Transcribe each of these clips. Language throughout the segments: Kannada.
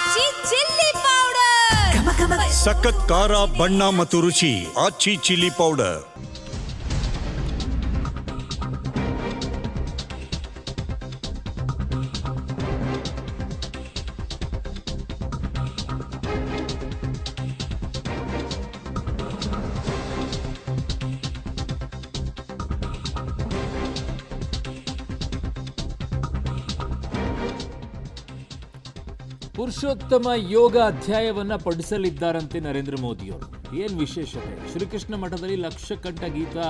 ಆಚಿ ಚಿಲ್ಲಿ ಪೌಡರ್. ಸಖತ್ ಖಾರ, ಬಣ್ಣ ಮತ್ತು ರುಚಿ. ಆಚಿ ಚಿಲ್ಲಿ ಪೌಡರ್. ಪುರುಷೋತ್ತಮ ಯೋಗ ಅಧ್ಯಾಯವನ್ನು ಪಠಿಸಲಿದ್ದಾರಂತೆ ನರೇಂದ್ರ ಮೋದಿಯವರು. ಏನು ವಿಶೇಷತೆ? ಶ್ರೀಕೃಷ್ಣ ಮಠದಲ್ಲಿ ಲಕ್ಷಕಂಠ ಗೀತಾ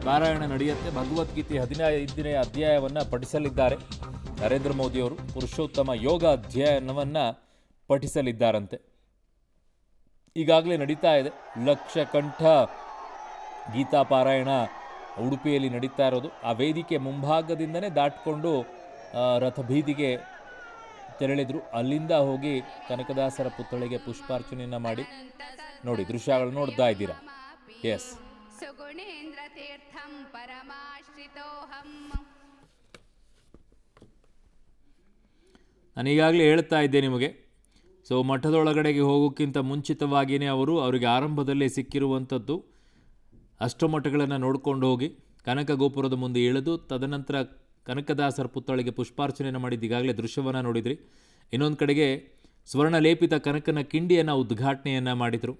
ಪಾರಾಯಣ ನಡೆಯುತ್ತೆ. ಭಗವದ್ಗೀತೆ 15ನೇ ಅಧ್ಯಾಯವನ್ನು ಪಠಿಸಲಿದ್ದಾರೆ ನರೇಂದ್ರ ಮೋದಿಯವರು. ಪುರುಷೋತ್ತಮ ಯೋಗ ಅಧ್ಯಯನವನ್ನು ಪಠಿಸಲಿದ್ದಾರಂತೆ. ಈಗಾಗಲೇ ನಡೀತಾ ಇದೆ ಲಕ್ಷಕಂಠ ಗೀತಾ ಪಾರಾಯಣ ಉಡುಪಿಯಲ್ಲಿ ನಡೀತಾ ಇರೋದು. ಆ ವೇದಿಕೆ ಮುಂಭಾಗದಿಂದನೇ ದಾಟಿಕೊಂಡು ರಥಬೀದಿಗೆ ತೆರಳಿದ್ರು. ಅಲ್ಲಿಂದ ಹೋಗಿ ಕನಕದಾಸರ ಪುತ್ಥಳಿಗೆ ಪುಷ್ಪಾರ್ಚನೆಯನ್ನ ಮಾಡಿ ನೋಡಿ ದೃಶ್ಯಗಳು ನೋಡ್ತಾ ಇದ್ದೀರಾ. ಎಸ್, ನಾನು ಈಗಾಗಲೇ ಹೇಳ್ತಾ ಇದ್ದೆ ನಿಮಗೆ. ಸೊ ಮಠದೊಳಗಡೆಗೆ ಹೋಗೋಕ್ಕಿಂತ ಮುಂಚಿತವಾಗಿಯೇ ಅವರಿಗೆ ಆರಂಭದಲ್ಲೇ ಸಿಕ್ಕಿರುವಂಥದ್ದು ಅಷ್ಟಮಠಗಳನ್ನು ನೋಡ್ಕೊಂಡು ಹೋಗಿ ಕನಕ ಗೋಪುರದ ಮುಂದೆ ಇಳಿದು ತದನಂತರ ಕನಕದಾಸರ ಪುತ್ಥಳಿಗೆ ಪುಷ್ಪಾರ್ಚನೆಯನ್ನು ಮಾಡಿದ್ದು ಈಗಾಗಲೇ ದೃಶ್ಯವನ್ನು ನೋಡಿದ್ರಿ. ಇನ್ನೊಂದು ಕಡೆಗೆ ಸ್ವರ್ಣಲೇಪಿತ ಕನಕನ ಕಿಂಡಿಯನ್ನು ಉದ್ಘಾಟನೆಯನ್ನು ಮಾಡಿದರು.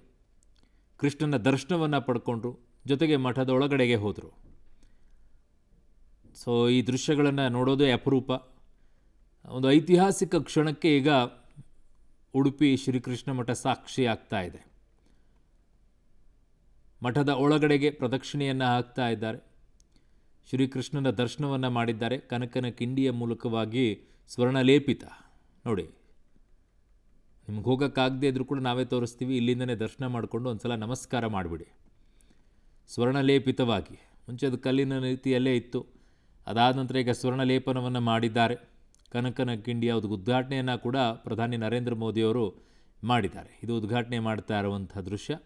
ಕೃಷ್ಣನ ದರ್ಶನವನ್ನು ಪಡ್ಕೊಂಡ್ರು. ಜೊತೆಗೆ ಮಠದ ಒಳಗಡೆಗೆ ಹೋದರು. ಸೊ ಈ ದೃಶ್ಯಗಳನ್ನು ನೋಡೋದೇ ಅಪರೂಪ. ಒಂದು ಐತಿಹಾಸಿಕ ಕ್ಷಣಕ್ಕೆ ಈಗ ಉಡುಪಿ ಶ್ರೀಕೃಷ್ಣ ಮಠ ಸಾಕ್ಷಿ ಆಗ್ತಾ ಇದೆ. ಮಠದ ಒಳಗಡೆಗೆ ಪ್ರದಕ್ಷಿಣೆಯನ್ನು ಹಾಕ್ತಾ ಇದ್ದಾರೆ. ಶ್ರೀಕೃಷ್ಣನ ದರ್ಶನವನ್ನು ಮಾಡಿದ್ದಾರೆ. ಕನಕನ ಕಿಂಡಿಯ ಮೂಲಕವಾಗಿ ಸ್ವರ್ಣಲೇಪಿತ ನೋಡಿ. ನಿಮ್ಗೆ ಹೋಗೋಕ್ಕಾಗದೇ ಇದ್ರೂ ಕೂಡ ನಾವೇ ತೋರಿಸ್ತೀವಿ. ಇಲ್ಲಿಂದನೇ ದರ್ಶನ ಮಾಡಿಕೊಂಡು ಒಂದು ಸಲ ನಮಸ್ಕಾರ ಮಾಡಿಬಿಡಿ. ಸ್ವರ್ಣಲೇಪಿತವಾಗಿ, ಮುಂಚೆ ಅದು ಕಲ್ಲಿನ ರೀತಿಯಲ್ಲೇ ಇತ್ತು. ಅದಾದ ನಂತರ ಈಗ ಸ್ವರ್ಣಲೇಪನವನ್ನು ಮಾಡಿದ್ದಾರೆ. ಕನಕನ ಕಿಂಡಿಯ ಉದ್ಘಾಟನೆಯನ್ನು ಕೂಡ ಪ್ರಧಾನಿ ನರೇಂದ್ರ ಮೋದಿಯವರು ಮಾಡಿದ್ದಾರೆ. ಇದು ಉದ್ಘಾಟನೆ ಮಾಡ್ತಾ ಇರುವಂಥ ದೃಶ್ಯ.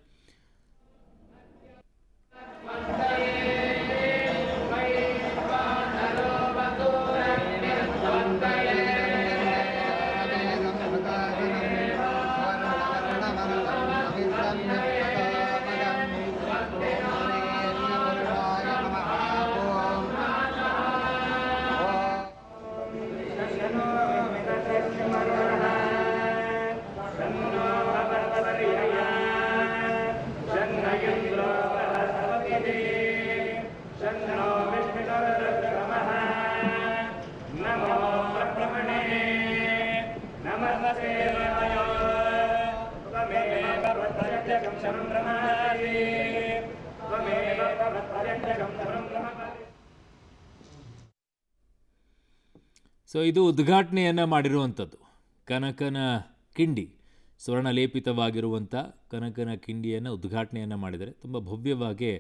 ಸೊ ಇದು ಉದ್ಘಾಟನೆಯನ್ನು ಮಾಡಿರುವಂಥದ್ದು. ಕನಕನ ಕಿಂಡಿ ಸ್ವರ್ಣಲೇಪಿತವಾಗಿರುವಂಥ ಕನಕನ ಕಿಂಡಿಯನ್ನು ಉದ್ಘಾಟನೆಯನ್ನು ಮಾಡಿದರೆ ತುಂಬ ಭವ್ಯವಾಗಿ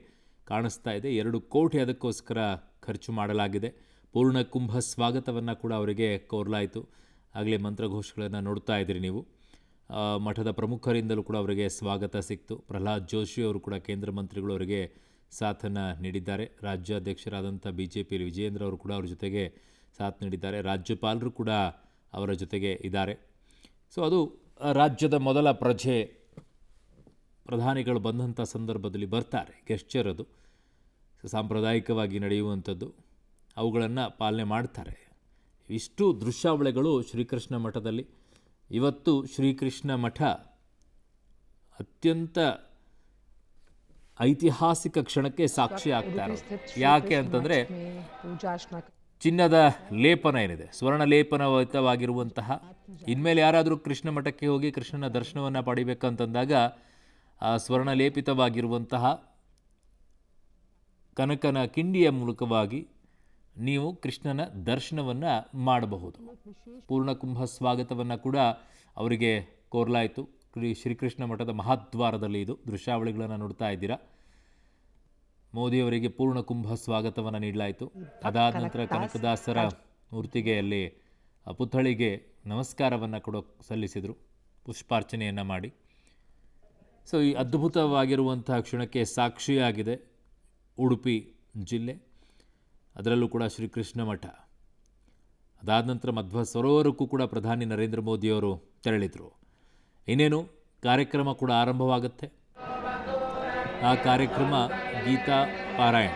ಕಾಣಿಸ್ತಾ ಇದೆ. 2 ಕೋಟಿ ಅದಕ್ಕೋಸ್ಕರ ಖರ್ಚು ಮಾಡಲಾಗಿದೆ. ಪೂರ್ಣ ಕುಂಭ ಸ್ವಾಗತವನ್ನು ಕೂಡ ಅವರಿಗೆ ಕೋರಲಾಯಿತು. ಆಗಲೇ ಮಂತ್ರಘೋಷಗಳನ್ನು ನೋಡ್ತಾ ಇದ್ದೀರಿ ನೀವು. ಮಠದ ಪ್ರಮುಖರಿಂದಲೂ ಕೂಡ ಅವರಿಗೆ ಸ್ವಾಗತ ಸಿಕ್ತು. ಪ್ರಹ್ಲಾದ್ ಜೋಶಿ ಅವರು ಕೂಡ ಕೇಂದ್ರ ಮಂತ್ರಿಗಳು ಅವರಿಗೆ ಸಾಥನ್ನು ನೀಡಿದ್ದಾರೆ. ರಾಜ್ಯಾಧ್ಯಕ್ಷರಾದಂಥ BJP ವಿಜಯೇಂದ್ರ ಅವರು ಕೂಡ ಅವ್ರ ಜೊತೆಗೆ ಸಾಥ್ ನೀಡಿದ್ದಾರೆ. ರಾಜ್ಯಪಾಲರು ಕೂಡ ಅವರ ಜೊತೆಗೆ ಇದ್ದಾರೆ. ಸೊ ಅದು ರಾಜ್ಯದ ಮೊದಲ ಪ್ರಜೆ. ಪ್ರಧಾನಿಗಳು ಬಂದಂಥ ಸಂದರ್ಭದಲ್ಲಿ ಬರ್ತಾರೆ. ಗೆಸ್ಚರ್ ಅದು ಸಾಂಪ್ರದಾಯಿಕವಾಗಿ ನಡೆಯುವಂಥದ್ದು. ಅವುಗಳನ್ನು ಪಾಲನೆ ಮಾಡ್ತಾರೆ. ಇಷ್ಟು ದೃಶ್ಯಾವಳಿಗಳು ಶ್ರೀಕೃಷ್ಣ ಮಠದಲ್ಲಿ. ಇವತ್ತು ಶ್ರೀಕೃಷ್ಣ ಮಠ ಅತ್ಯಂತ ಐತಿಹಾಸಿಕ ಕ್ಷಣಕ್ಕೆ ಸಾಕ್ಷಿ ಆಗ್ತಾ ಇರೋದು. ಯಾಕೆ ಅಂತಂದರೆ ಚಿನ್ನದ ಲೇಪನ ಏನಿದೆ, ಸ್ವರ್ಣ ಲೇಪನವಾಗಿರುವಂತಹ, ಇನ್ಮೇಲೆ ಯಾರಾದರೂ ಕೃಷ್ಣ ಮಠಕ್ಕೆ ಹೋಗಿ ಕೃಷ್ಣನ ದರ್ಶನವನ್ನು ಪಡಿಬೇಕಂತಂದಾಗ ಆ ಸ್ವರ್ಣಲೇಪಿತವಾಗಿರುವಂತಹ ಕನಕನ ಕಿಂಡಿಯ ಮೂಲಕವಾಗಿ ನೀವು ಕೃಷ್ಣನ ದರ್ಶನವನ್ನು ಮಾಡಬಹುದು. ಪೂರ್ಣಕುಂಭ ಸ್ವಾಗತವನ್ನು ಕೂಡ ಅವರಿಗೆ ಕೋರಲಾಯಿತು. ಶ್ರೀಕೃಷ್ಣ ಮಠದ ಮಹಾದ್ವಾರದಲ್ಲಿ ಇದು ದೃಶ್ಯಾವಳಿಗಳನ್ನು ನೋಡ್ತಾ ಇದ್ದೀರಾ. ಮೋದಿಯವರಿಗೆ ಪೂರ್ಣಕುಂಭ ಸ್ವಾಗತವನ್ನು ನೀಡಲಾಯಿತು. ಅದಾದ ನಂತರ ಕನಕದಾಸರ ಮೂರ್ತಿಗೆ ಅಲ್ಲಿ ಪುತ್ಥಳಿಗೆ ನಮಸ್ಕಾರವನ್ನು ಕೂಡ ಸಲ್ಲಿಸಿದರು, ಪುಷ್ಪಾರ್ಚನೆಯನ್ನು ಮಾಡಿ. ಸೊ ಈ ಅದ್ಭುತವಾಗಿರುವಂಥ ಕ್ಷಣಕ್ಕೆ ಸಾಕ್ಷಿಯಾಗಿದೆ ಉಡುಪಿ ಜಿಲ್ಲೆ, ಅದರಲ್ಲೂ ಕೂಡ ಶ್ರೀಕೃಷ್ಣ ಮಠ. ಅದಾದ ನಂತರ ಮಧ್ವ ಸರೋವರಕ್ಕೂ ಕೂಡ ಪ್ರಧಾನಿ ನರೇಂದ್ರ ಮೋದಿಯವರು ತೆರಳಿದರು. ಇನ್ನೇನು ಕಾರ್ಯಕ್ರಮ ಕೂಡ ಆರಂಭವಾಗುತ್ತೆ. ಆ ಕಾರ್ಯಕ್ರಮ ಗೀತಾ ಪಾರಾಯಣ.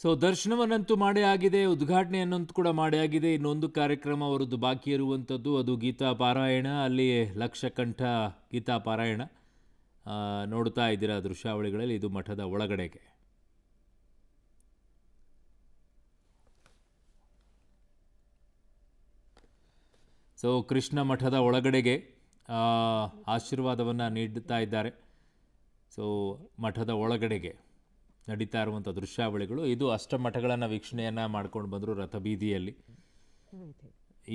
ಸೊ ದರ್ಶನವನ್ನಂತೂ ಮಾಡೇ ಆಗಿದೆ, ಉದ್ಘಾಟನೆಯನ್ನಂತೂ ಕೂಡ ಮಾಡೇ ಆಗಿದೆ. ಇನ್ನೊಂದು ಕಾರ್ಯಕ್ರಮ ಅವರದ್ದು ಬಾಕಿ ಇರುವಂಥದ್ದು, ಅದು ಗೀತಾ ಪಾರಾಯಣ. ಅಲ್ಲಿ ಲಕ್ಷಕಂಠ ಗೀತಾ ಪಾರಾಯಣ ನೋಡ್ತಾ ಇದ್ದೀರಾ ದೃಶ್ಯಾವಳಿಗಳಲ್ಲಿ. ಇದು ಮಠದ ಒಳಗಡೆಗೆ. ಸೊ ಕೃಷ್ಣ ಮಠದ ಒಳಗಡೆಗೆ ಆಶೀರ್ವಾದವನ್ನು ನೀಡುತ್ತಾ ಇದ್ದಾರೆ. ಸೊ ಮಠದ ಒಳಗಡೆಗೆ ನಡೀತಾ ಇರುವಂಥ ದೃಶ್ಯಾವಳಿಗಳು. ಇದು ಅಷ್ಟಮಠಗಳನ್ನು ವೀಕ್ಷಣೆಯನ್ನು ಮಾಡ್ಕೊಂಡು ಬಂದರು ರಥಬೀದಿಯಲ್ಲಿ.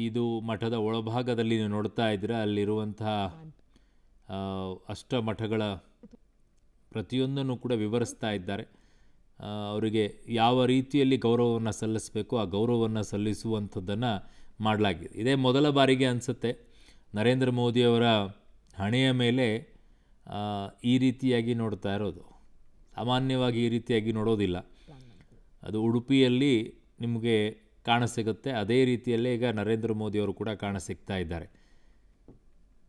ಇದು ಮಠದ ಒಳಭಾಗದಲ್ಲಿ ನೀವು ನೋಡ್ತಾ ಇದ್ದೀರಾ. ಅಲ್ಲಿರುವಂತಹ ಅಷ್ಟಮಠಗಳ ಪ್ರತಿಯೊಂದನ್ನು ಕೂಡ ವಿವರಿಸ್ತಾ ಇದ್ದಾರೆ. ಅವರಿಗೆ ಯಾವ ರೀತಿಯಲ್ಲಿ ಗೌರವವನ್ನು ಸಲ್ಲಿಸಬೇಕು ಆ ಗೌರವವನ್ನು ಸಲ್ಲಿಸುವಂಥದ್ದನ್ನು ಮಾಡಲಾಗಿದೆ. ಇದೇ ಮೊದಲ ಬಾರಿಗೆ ಅನಿಸುತ್ತೆ ನರೇಂದ್ರ ಮೋದಿಯವರ ಹಣೆಯ ಮೇಲೆ ಈ ರೀತಿಯಾಗಿ ನೋಡ್ತಾ ಇರೋದು. ಸಾಮಾನ್ಯವಾಗಿ ಈ ರೀತಿಯಾಗಿ ನೋಡೋದಿಲ್ಲ. ಅದು ಉಡುಪಿಯಲ್ಲಿ ನಿಮಗೆ ಕಾಣಸಿಗುತ್ತೆ. ಅದೇ ರೀತಿಯಲ್ಲೇ ಈಗ ನರೇಂದ್ರ ಮೋದಿಯವರು ಕೂಡ ಕಾಣಸಿಗ್ತಾ ಇದ್ದಾರೆ.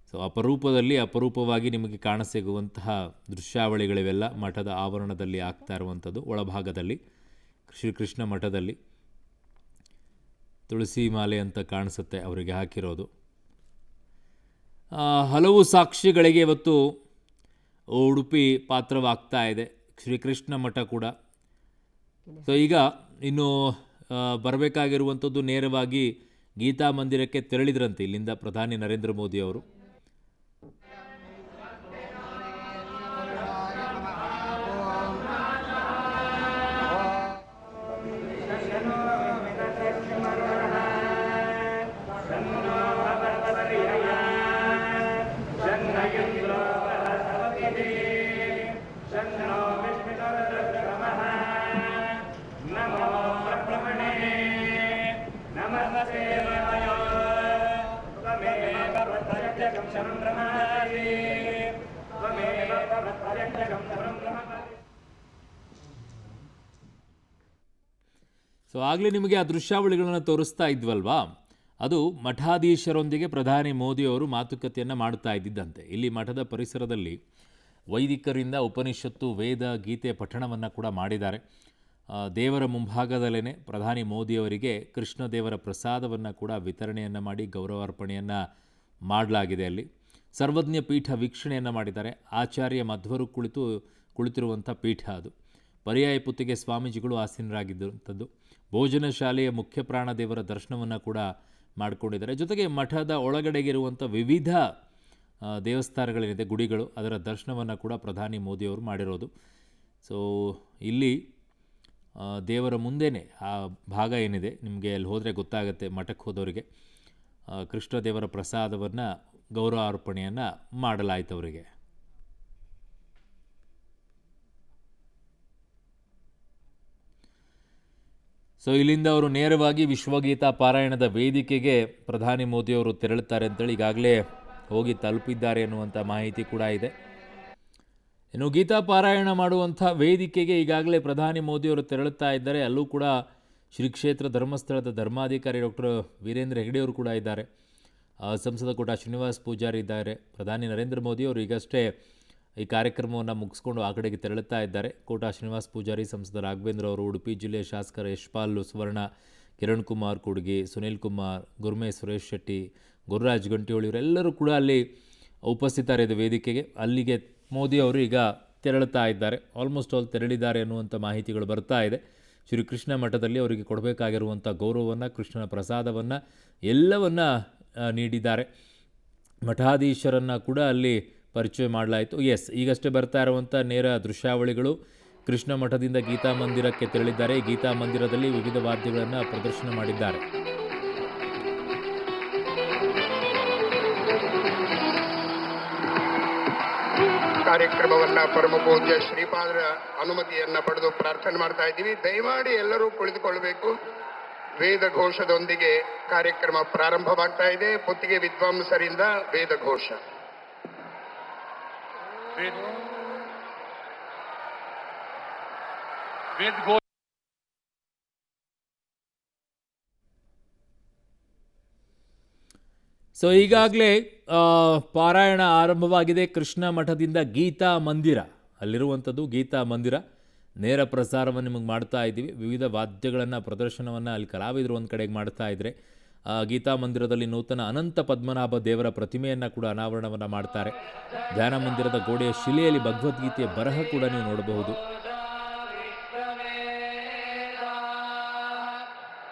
ಸೊ ಅಪರೂಪವಾಗಿ ನಿಮಗೆ ಕಾಣಸಿಗುವಂತಹ ದೃಶ್ಯಾವಳಿಗಳಿವೆಲ್ಲ ಮಠದ ಆವರಣದಲ್ಲಿ ಆಗ್ತಾ ಇರುವಂಥದ್ದು. ಒಳಭಾಗದಲ್ಲಿ ಶ್ರೀಕೃಷ್ಣ ಮಠದಲ್ಲಿ ತುಳಸಿ ಮಾಲೆ ಅಂತ ಕಾಣಿಸುತ್ತೆ ಅವರಿಗೆ ಹಾಕಿರೋದು. ಹಲವು ಸಾಕ್ಷಿಗಳಿಗೆ ಇವತ್ತು ಉಡುಪಿ ಪಾತ್ರವಾಗ್ತಾ ಇದೆ, ಶ್ರೀಕೃಷ್ಣ ಮಠ ಕೂಡ. ಸೊ ಈಗ ಇನ್ನು ಬರಬೇಕಾಗಿರುವಂಥದ್ದು ನೇರವಾಗಿ ಗೀತಾ ಮಂದಿರಕ್ಕೆ ತೆರಳಿದ್ರಂತೆ ಇಲ್ಲಿಂದ ಪ್ರಧಾನಿ ನರೇಂದ್ರ ಮೋದಿಯವರು. ಸೊ ಆಗಲೇ ನಿಮಗೆ ಆ ದೃಶ್ಯಾವಳಿಗಳನ್ನು ತೋರಿಸ್ತಾ ಇದ್ವಲ್ವಾ, ಅದು ಮಠಾಧೀಶರೊಂದಿಗೆ ಪ್ರಧಾನಿ ಮೋದಿಯವರು ಮಾತುಕತೆಯನ್ನು ಮಾಡ್ತಾ ಇದ್ದಿದ್ದಂತೆ. ಇಲ್ಲಿ ಮಠದ ಪರಿಸರದಲ್ಲಿ ವೈದಿಕರಿಂದ ಉಪನಿಷತ್ತು, ವೇದ, ಗೀತೆ ಪಠಣವನ್ನು ಕೂಡ ಮಾಡಿದ್ದಾರೆ. ದೇವರ ಮುಂಭಾಗದಲ್ಲೇ ಪ್ರಧಾನಿ ಮೋದಿಯವರಿಗೆ ಕೃಷ್ಣದೇವರ ಪ್ರಸಾದವನ್ನು ಕೂಡ ವಿತರಣೆಯನ್ನು ಮಾಡಿ ಗೌರವಾರ್ಪಣೆಯನ್ನು ಮಾಡಲಾಗಿದೆ. ಅಲ್ಲಿ ಸರ್ವಜ್ಞ ಪೀಠ ವೀಕ್ಷಣೆಯನ್ನು ಮಾಡಿದ್ದಾರೆ. ಆಚಾರ್ಯ ಮಧ್ವರು ಕುಳಿತಿರುವಂಥ ಪೀಠ ಅದು. ಪರ್ಯಾಯ ಪುತ್ತಿಗೆ ಸ್ವಾಮೀಜಿಗಳು ಆಸೀನರಾಗಿದ್ದಂಥದ್ದು. ಭೋಜನ ಶಾಲೆಯ ಮುಖ್ಯ ಪ್ರಾಣದೇವರ ದರ್ಶನವನ್ನು ಕೂಡ ಮಾಡಿಕೊಂಡಿದ್ದಾರೆ. ಜೊತೆಗೆ ಮಠದ ಒಳಗಡೆಗಿರುವಂಥ ವಿವಿಧ ದೇವಸ್ಥಾನಗಳೇನಿದೆ, ಗುಡಿಗಳು, ಅದರ ದರ್ಶನವನ್ನು ಕೂಡ ಪ್ರಧಾನಿ ಮೋದಿಯವರು ಮಾಡಿರೋದು. ಸೊ ಇಲ್ಲಿ ದೇವರ ಮುಂದೆನೇ ಆ ಭಾಗ ಏನಿದೆ, ನಿಮಗೆ ಅಲ್ಲಿ ಹೋದರೆ ಗೊತ್ತಾಗುತ್ತೆ, ಮಠಕ್ಕೆ ಹೋದವರಿಗೆ ಕೃಷ್ಣದೇವರ ಪ್ರಸಾದವನ್ನು ಗೌರವಾರ್ಪಣೆಯನ್ನು ಮಾಡಲಾಯಿತು ಅವರಿಗೆ. ಸೊ ಇಲ್ಲಿಂದ ಅವರು ನೇರವಾಗಿ ವಿಶ್ವಗೀತಾ ಪಾರಾಯಣದ ವೇದಿಕೆಗೆ ಪ್ರಧಾನಿ ಮೋದಿಯವರು ತೆರಳುತ್ತಾರೆ ಅಂತೇಳಿ ಈಗಾಗಲೇ ಹೋಗಿ ತಲುಪಿದ್ದಾರೆ ಎನ್ನುವಂಥ ಮಾಹಿತಿ ಕೂಡ ಇದೆ. ಇನ್ನು ಗೀತಾ ಪಾರಾಯಣ ಮಾಡುವಂಥ ವೇದಿಕೆಗೆ ಈಗಾಗಲೇ ಪ್ರಧಾನಿ ಮೋದಿಯವರು ತೆರಳುತ್ತಾ ಇದ್ದಾರೆ. ಅಲ್ಲೂ ಕೂಡ ಶ್ರೀ ಕ್ಷೇತ್ರ ಧರ್ಮಸ್ಥಳದ ಧರ್ಮಾಧಿಕಾರಿ ಡಾಕ್ಟರ್ ವೀರೇಂದ್ರ ಹೆಗಡೆಯವರು ಕೂಡ ಇದ್ದಾರೆ. ಸಂಸದ ಕೋಟ ಶ್ರೀನಿವಾಸ್ ಪೂಜಾರಿ ಇದ್ದಾರೆ. ಪ್ರಧಾನಿ ನರೇಂದ್ರ ಮೋದಿಯವರು ಈಗಷ್ಟೇ ಈ ಕಾರ್ಯಕ್ರಮವನ್ನು ಮುಗಿಸ್ಕೊಂಡು ಆ ಕಡೆಗೆ ತೆರಳುತ್ತಾ ಇದ್ದಾರೆ. ಕೋಟ ಶ್ರೀನಿವಾಸ್ ಪೂಜಾರಿ, ಸಂಸದ ರಾಘವೇಂದ್ರ ಅವರು, ಉಡುಪಿ ಜಿಲ್ಲೆಯ ಶಾಸಕರ ಯಶ್ಪಾಲ್ ಸುವರ್ಣ, ಕಿರಣ್ ಕುಮಾರ್ ಕೂಡ್ಗಿ, ಸುನೀಲ್ ಕುಮಾರ್, ಗುರ್ಮೆ ಸುರೇಶ್ ಶೆಟ್ಟಿ, ಗುರುರಾಜ್ ಗಂಟಿಹೊಳಿ ಇವರೆಲ್ಲರೂ ಕೂಡ ಅಲ್ಲಿ ಉಪಸ್ಥಿತರಿದ್ದ ವೇದಿಕೆಗೆ. ಅಲ್ಲಿಗೆ ಮೋದಿ ಅವರು ಈಗ ತೆರಳುತ್ತಾ ಇದ್ದಾರೆ. ಆಲ್ಮೋಸ್ಟ್ ಆಲ್ ತೆರಳಿದ್ದಾರೆ ಅನ್ನುವಂಥ ಮಾಹಿತಿಗಳು ಬರ್ತಾ ಇದೆ. ಶ್ರೀ ಕೃಷ್ಣ ಮಠದಲ್ಲಿ ಅವರಿಗೆ ಕೊಡಬೇಕಾಗಿರುವಂಥ ಗೌರವವನ್ನು, ಕೃಷ್ಣನ ಪ್ರಸಾದವನ್ನು ಎಲ್ಲವನ್ನು ನೀಡಿದ್ದಾರೆ. ಮಠಾಧೀಶರನ್ನು ಕೂಡ ಅಲ್ಲಿ ಪರಿಚಯ ಮಾಡಲಾಯಿತು. ಈಗಷ್ಟೇ ಬರ್ತಾ ಇರುವಂಥ ನೇರ ದೃಶ್ಯಾವಳಿಗಳು. ಕೃಷ್ಣ ಮಠದಿಂದ ಗೀತಾ ಮಂದಿರಕ್ಕೆ ತೆರಳಿದ್ದಾರೆ. ಗೀತಾ ಮಂದಿರದಲ್ಲಿ ವಿವಿಧ ವಾದ್ಯಗಳನ್ನು ಪ್ರದರ್ಶನ ಮಾಡಿದ್ದಾರೆ. ಕಾರ್ಯಕ್ರಮವನ್ನ ಪರಮ ಪೂಜ್ಯ ಶ್ರೀಪಾದರ ಅನುಮತಿಯನ್ನ ಪಡೆದು ಪ್ರಾರ್ಥನೆ ಮಾಡ್ತಾ ಇದ್ದೀವಿ. ದಯಮಾಡಿ ಎಲ್ಲರೂ ಕುಳಿತುಕೊಳ್ಳಬೇಕು. ವೇದ ಘೋಷದೊಂದಿಗೆ ಕಾರ್ಯಕ್ರಮ ಪ್ರಾರಂಭವಾಗ್ತಾ ಇದೆ. ಪುತ್ತಿಗೆ ವಿದ್ವಾಂಸರಿಂದ ವೇದ ಘೋಷ. ಸೊ ಈಗಾಗಲೇ ಪಾರಾಯಣ ಆರಂಭವಾಗಿದೆ. ಕೃಷ್ಣ ಮಠದಿಂದ ಗೀತಾ ಮಂದಿರ, ಅಲ್ಲಿರುವಂಥದ್ದು ಗೀತಾ ಮಂದಿರ. ನೇರ ಪ್ರಸಾರವನ್ನು ನಿಮಗೆ ಮಾಡ್ತಾ ಇದ್ದೀವಿ. ವಿವಿಧ ವಾದ್ಯಗಳನ್ನು ಪ್ರದರ್ಶನವನ್ನು ಅಲ್ಲಿ ಕಲಾವಿದರು ಒಂದು ಕಡೆಗೆ ಮಾಡ್ತಾ ಇದ್ದಾರೆ. ಗೀತಾ ಮಂದಿರದಲ್ಲಿ ನೂತನ ಅನಂತ ಪದ್ಮನಾಭ ದೇವರ ಪ್ರತಿಮೆಯನ್ನು ಕೂಡ ಅನಾವರಣವನ್ನು ಮಾಡ್ತಾರೆ. ಧ್ಯಾನ ಮಂದಿರದ ಗೋಡೆಯ ಶಿಲೆಯಲ್ಲಿ ಭಗವದ್ಗೀತೆಯ ಬರಹ ಕೂಡ ನೀವು ನೋಡಬಹುದು.